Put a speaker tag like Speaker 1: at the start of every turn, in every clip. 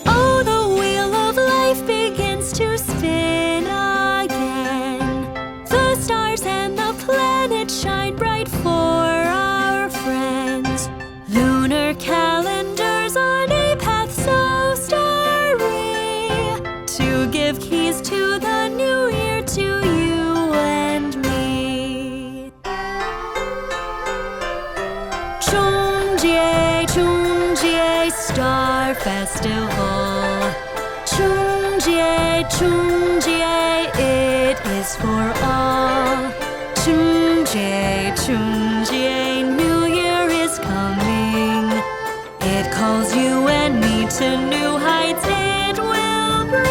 Speaker 1: Oh, the wheel of life begins to spin again. The stars and the planets shine bright for our friends. Lunar calendars on a path so starry, to give keys to the new year to you and me. Chunjie, Star Festival. Chunjie, it is for all. Chunjie, New Year is coming. It calls you and me to new heights it will bring.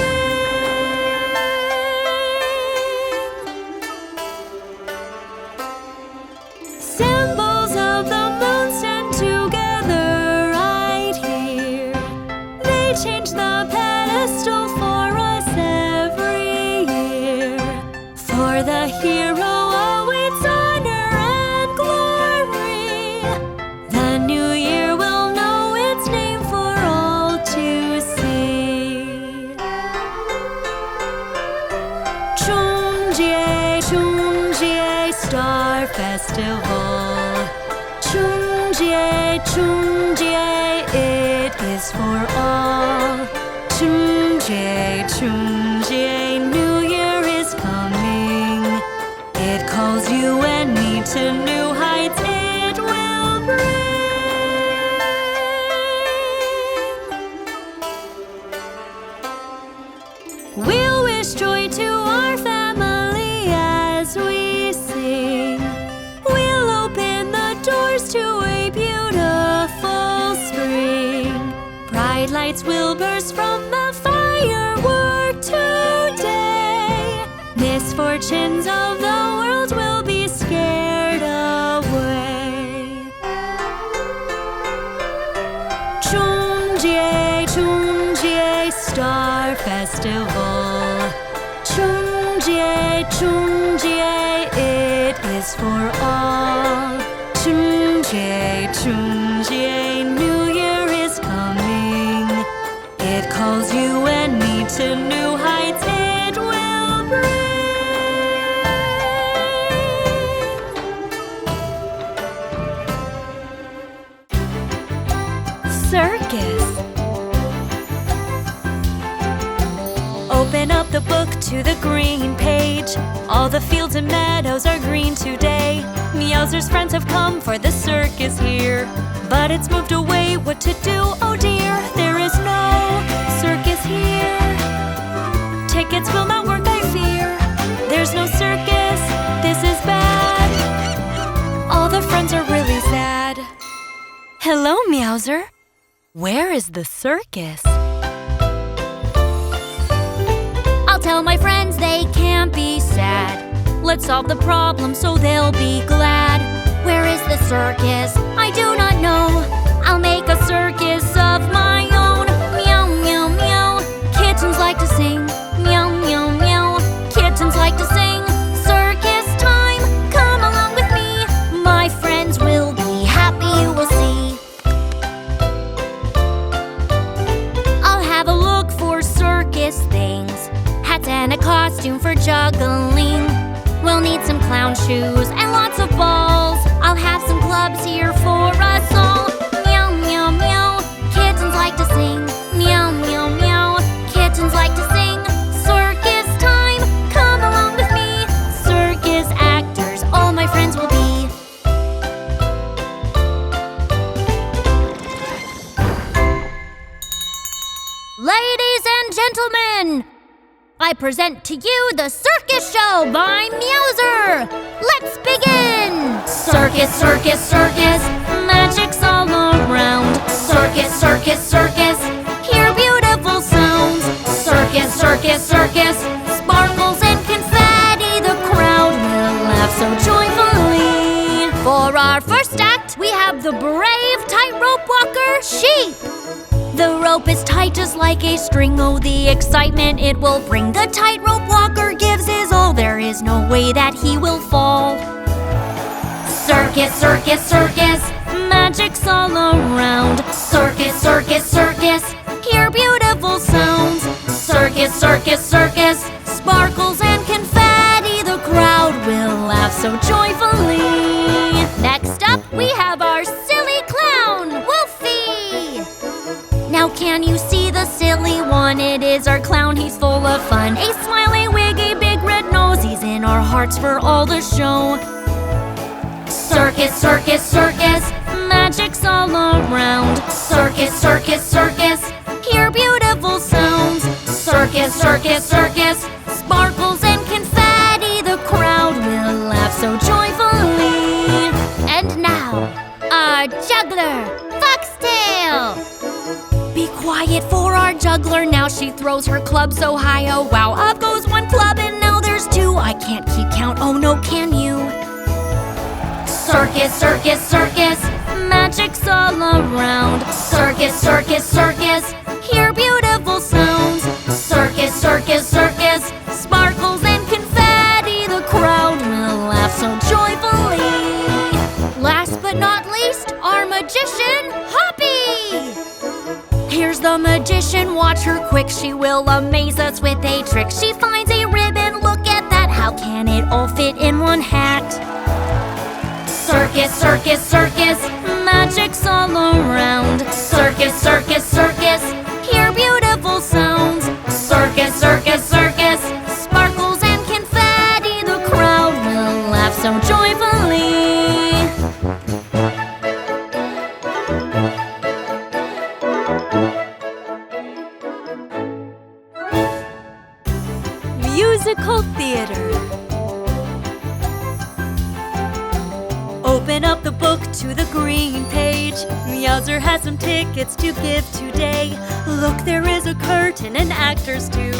Speaker 1: Symbols of the moon stand together right here. They change the pedestal for us every year. For the hero awaits honor and glory. The new year will know its name for all to see. Chunjie, Star Festival. Chunjie, it is for all. Chunjie, New Year is coming. It calls you and me to new heights it will bring. We'll wish joy to our family as we sing. We'll open the doors to a beautiful spring. Bright lights will burst from the firework today. Misfortunes of the world will be scared away. Chunjie, Star Festival. Chunjie, it is for all. Chunjie, New Year is coming. It calls you and me to new heights it will bring. Circus. Open up the book to the green page. All the fields and meadows are green today. Meowser's friends have come for the circus here, but it's moved away, what to do, oh dear. There is no circus here. Tickets will not work, I fear. There's no circus, this is bad. All the friends are really sad. Hello, Meowser. Where is the circus? I'll tell my friends they can't be sad. Let's solve the problem so they'll be glad. Where is the circus? I do not know. I'll make a circus of my own. Meow, meow, meow. Kittens like to sing. Meow, meow, meow. Kittens like to sing. Circus time, come along with me. My friends will be happy, you will see. I'll have a look for circus things. Hats and a costume for juggling. We'll need some clown shoes and lots of balls. I'll have some clubs here for us all. Meow, meow, meow. Kittens like to sing. Meow, meow, meow. Kittens like to sing. Circus time, come along with me. Circus actors, all my friends will be. Ladies and gentlemen, I present to you the Circus Show by Meowser. Let's begin! Circus, circus, circus, magic's all around. Circus, circus, circus, hear beautiful sounds. Circus, circus, circus, sparkles and confetti. The crowd will laugh so joyfully. For our first act, we have the brave tightrope walker, Cheep. The rope is tight just like a string. Oh, the excitement it will bring. The tightrope walker gives his all. There is no way that he will fall. Circus, circus, circus, magic's all around. Circus, circus, circus, hear beautiful sounds. Circus, circus, circus, sparkles and confetti. The crowd will laugh so joyfully. Next up, we have our silly clown, Wolfy. Now can you see the silly one? It is our clown, he's full of fun. A smiley, wiggy, big red nose, he's in our hearts for all the show. Circus, circus, circus, magic's all around. Circus, circus, circus, hear beautiful sounds. Circus, circus, circus, sparkles and confetti. The crowd will laugh so joyfully. And now, our juggler, Foxtail. Be quiet for our juggler now. She throws her club so high, oh wow. Up goes one club and now there's two. I can't keep count, oh no, can you? Circus, circus, circus, magic's all around. Circus, circus, circus, hear beautiful sounds. Circus, circus, circus, sparkles and confetti. The crowd will laugh so joyfully. Last but not least, our magician, Hoppy. Here's the magician, watch her quick. She will amaze us with a trick. She finds a ribbon, look at that. How can it all fit in one hat? Circus, circus, circus, magic's all around. Circus, circus, circus, hear beautiful sounds. Circus, circus, circus, sparkles and confetti. The crowd will laugh so joyfully. Musical theater. Open up the book to the green page. Meowser has some tickets to give today. Look, there is a curtain and actors too.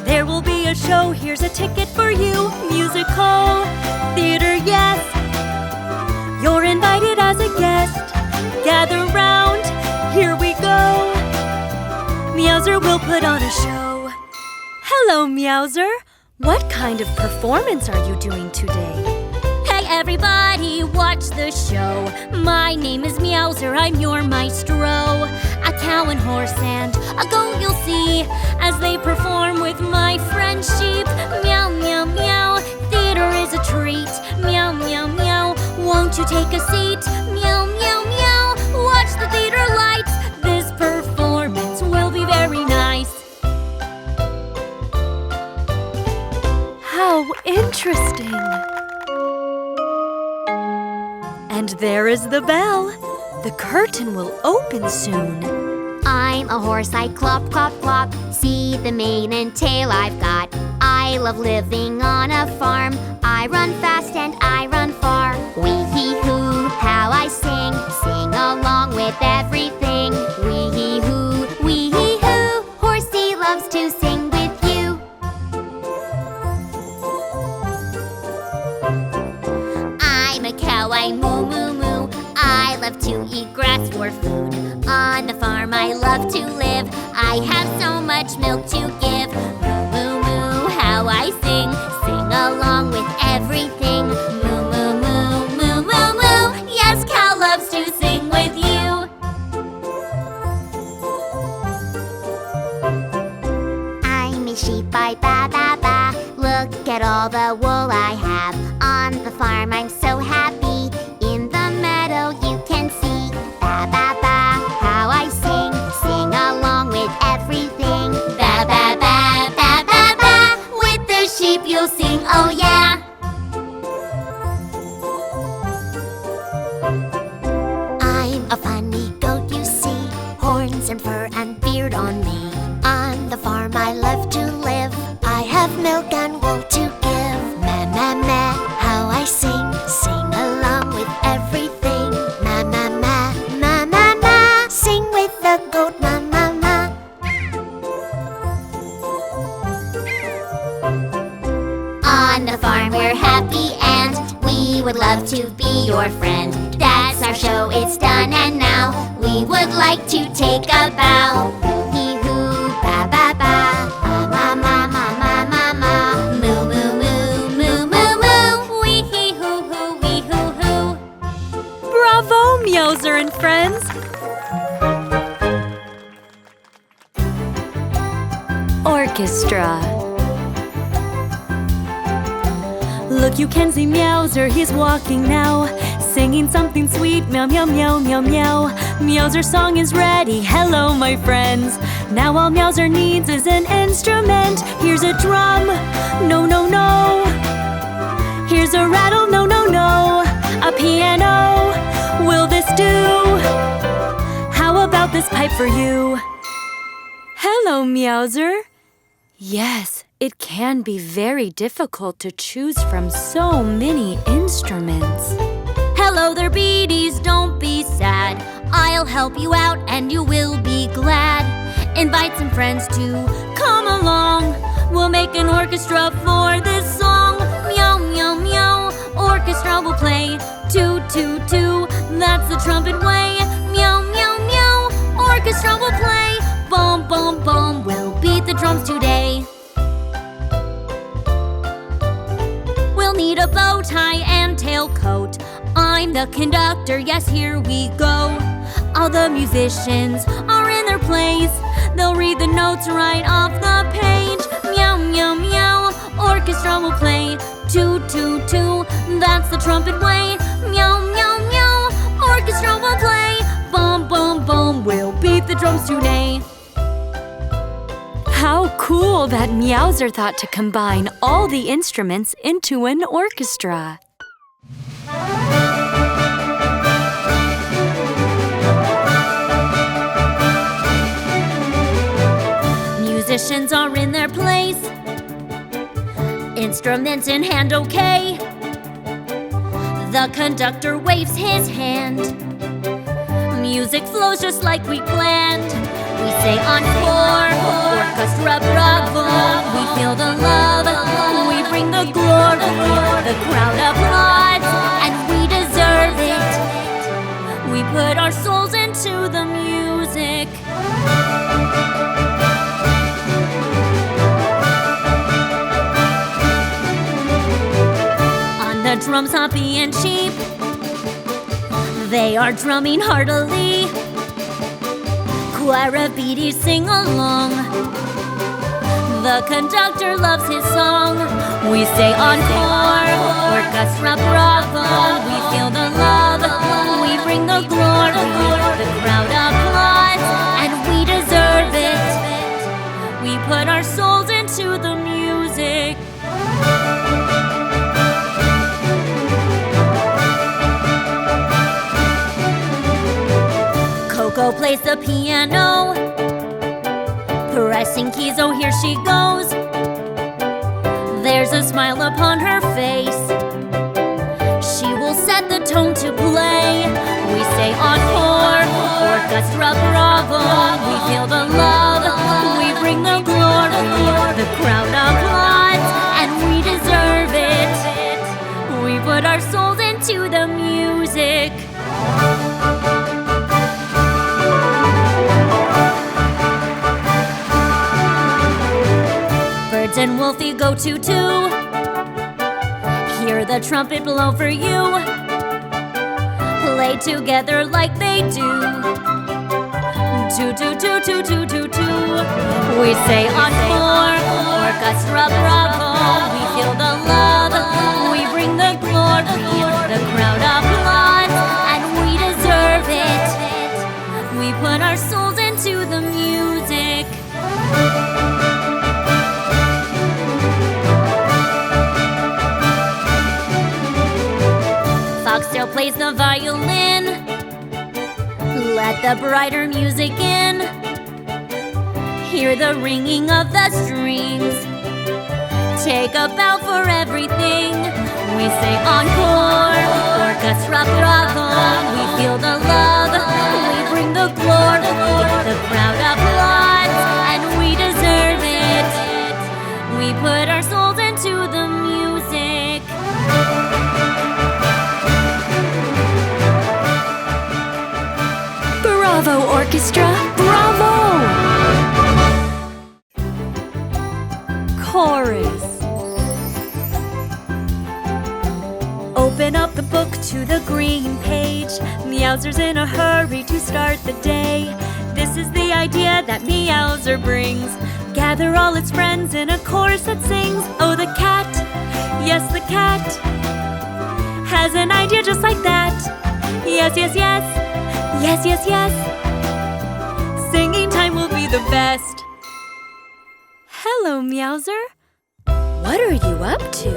Speaker 1: There will be a show, here's a ticket for you. Musical theater, yes. You're invited as a guest. Gather round, here we go. Meowser will put on a show. Hello, Meowser. What kind of performance are you doing today? Hey everybody, watch the show. My name is Meowser, I'm your maestro. A cow and horse and a goat you'll see as they perform with my friend Cheep. Meow, meow, meow, theater is a treat. Meow, meow, meow, won't you take a seat? Meow, meow, meow, watch the theater lights. This performance will be very nice. How interesting. And there is the bell. The curtain will open soon.
Speaker 2: I'm a horse, I clop, clop, clop. See the mane and tail I've got. I love living on a farm. I run fast and I run far. Wee-hee-hoo, how I sing. Sing along with everything. Wee-hee-hoo, wee-hee-hoo. Horsey loves to sing with you. I'm a cow, I moo, moo, moo. I love to eat grass for food. On the farm I love to live. I have so much milk to give. Moo, moo, moo, how I sing. Sing along with everything. Moo, moo, moo, moo, moo, moo. Yes, cow loves to sing with you. I'm a sheep, I ba, ba, ba. Look at all the wool I have. On the farm I'm so happy. In the meadow you can see. Ba, ba, ba, how I sing. Sing along with everything. Ba, ba, ba, ba, ba, ba. With the sheep you'll sing, oh yeah. I'm a funny goat, you see. Horns and fur and beard on me. On the farm I love to live. I have milk and wool to give. Ma, ma, ma, how I sing. Sing along with everything. Ma, ma, ma, ma, ma, ma. Sing with the goat, ma, ma, ma. On the farm we're happy and we would love to be your friend. That's our show, it's done and now we would like to take a bow. Hee-hoo, ba, ba, ba. Ma, ma, ma, ma, ma, ma, ma. Moo, moo, moo, moo,
Speaker 3: different friends. Orchestra. Look, you can see Meowser, he's walking now, singing something sweet, meow, meow, meow, meow, meow. Meowser's song is ready, hello my friends. Now all Meowser needs is an instrument. Here's a drum, no, no, no. Here's a rattle, no, no, no. A piano, will this do? How about this pipe for you? Hello, Meowser. Yes, it can be very difficult to choose from so many instruments.
Speaker 1: Hello there, Beadies, don't be sad. I'll help you out and you will be glad. Invite some friends to come along. We'll make an orchestra for this song. Meow, meow, meow, orchestra will play. Toot, toot, toot, that's the trumpet way. Meow, meow, meow, orchestra will play. Boom, boom, boom, we'll beat the drums today. We'll need a bow tie and tailcoat. I'm the conductor, yes, here we go. All the musicians are in their place. They'll read the notes right off the page. Meow, meow, meow, orchestra will play. Toot, toot, toot, that's the trumpet way. Meow, meow, meow, orchestra will play. Boom, boom, boom, we'll beat the drums today.
Speaker 3: How cool that Meowser thought to combine all the instruments into an orchestra.
Speaker 1: Musicians are in their place. Instruments in hand, okay. The conductor waves his hand. Music flows just like we planned. We say encore, orchestra bravo. We feel the love, we bring the glory. The crowd applauds, and we deserve it. We put our souls into the music. On the drums, Hoppy and Cheep, they are drumming heartily. Choir of Beadies sing along. The conductor loves his song. We say encore, orchestra bravo. We feel the love, we bring the glory. The crowd applauds, and we deserve it. We put our souls into the music. Coco plays the piano, pressing keys, oh here she goes. There's a smile upon her face. She will set the tone to play. We say encore, orchestra bravo. We feel the love, we bring the glory. The crowd applauds, and we deserve it. We put our souls into the music. And Wolfy go toot-toot. Hear the trumpet blow for you. Play together like they do. Toot-toot-toot-toot-toot-toot-toot. We say encore, orchestra bravo. We feel the love, we bring the glory. The crowd applauds, and we deserve it. We put our souls into the music. Foxtail plays the violin. Let the brighter music in. Hear the ringing of the strings. Take a bow for everything. We say encore, orchestra bravo. We feel the love, we bring the glory. The crowd applauds, and we deserve it. We put our souls into the music.
Speaker 3: Bravo, orchestra! Bravo! Chorus. Open up the book to the green page. Meowser's in a hurry to start the day. This is the idea that Meowser brings. Gather all its friends in a chorus that sings. Oh, the cat, yes, the cat has an idea just like that. Yes, yes, yes, yes, yes, yes. Singing time will be the best. Hello, Meowser. What are you up to?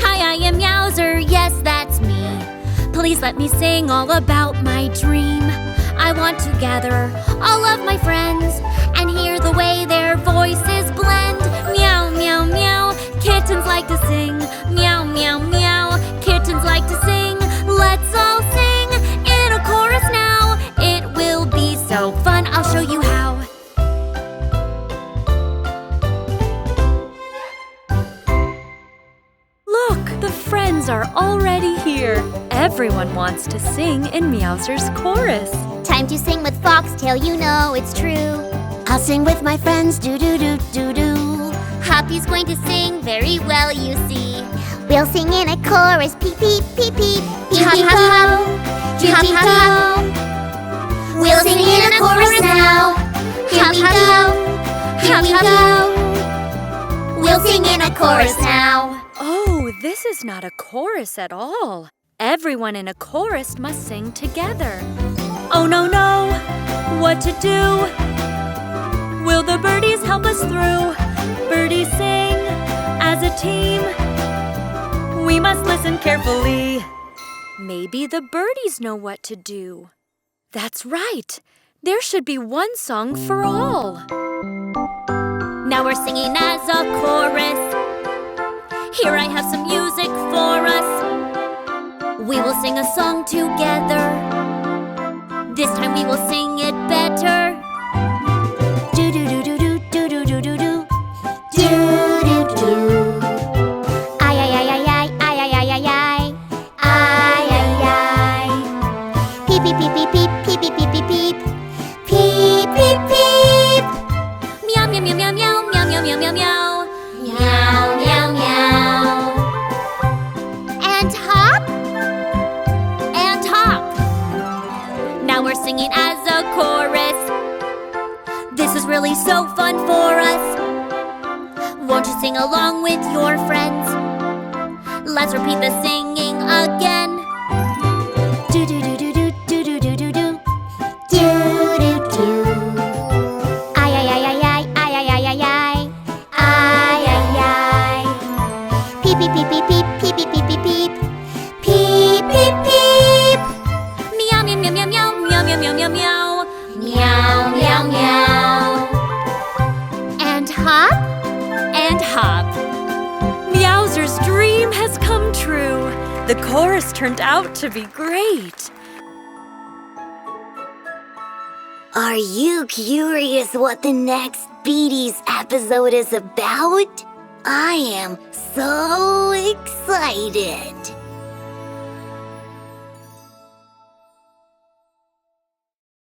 Speaker 1: Hi, I am Meowser, yes, that's me. Please let me sing all about my dream. I want to gather all of my friends and hear the way their voices blend. Meow, meow, meow, kittens like to sing. Meow, meow, meow, kittens like to sing. Let's all sing in a chorus now. It will be so fun, I'll show you how.
Speaker 3: Look, the friends are already here. Everyone wants to sing in Meowser's chorus.
Speaker 2: Time to sing with Foxtail, you know it's true. I'll sing with my friends, do-do-do-do-do. Hoppy's going to sing very well, you see. We'll sing in a chorus, peep, peep, peep, peep. Peep, peep, ho, peep, peep, ho. We'll sing in a chorus now. Peep, peep, ho, peep, peep, ho. We'll sing in a chorus now.
Speaker 3: Oh, this is not a chorus at all. Everyone in a chorus must sing together. Oh, no, no, what to do? Will the birdies help us through? Birdies sing as a team. We must listen carefully. Maybe the birdies know what to do. That's right. There should be one song for all.
Speaker 1: Now we're singing as a chorus. Here I have some music for us. We will sing a song together. This time we will sing it better. Do-do-do-do-do-do-do-do-do. Do-do-do. Ay, ay, ay, ay, ay, ay, ay, ay, ay, ay. Ay, ay, ay. Peep, peep, peep, peep, peep, peep, peep, peep, peep. Peep, peep, peep. Meow, meow, meow, meow, meow, meow, meow, meow, meow, meow. Meow, meow, meow. And hop. And hop. Now we're singing as a chorus. This is really so fun for us. Won't you sing along with your friends? Let's repeat the singing again. Do-do-do-do-do-do-do-do-do. Do-do-do. Ay, ay, ay, ay, ay, ay, ay, ay, ay, ay. Ay, ay, ay. Peep, peep, peep, peep, peep, peep, peep, peep, peep, peep. Peep, peep, peep. Meow, meow, meow, meow, meow, meow, meow, meow, meow, meow. Meow, meow, meow. And hop. And hop.
Speaker 3: Meowser's dream has come true. The chorus turned out to be great.
Speaker 2: Are you curious what the next Beadies episode is about? I am so excited.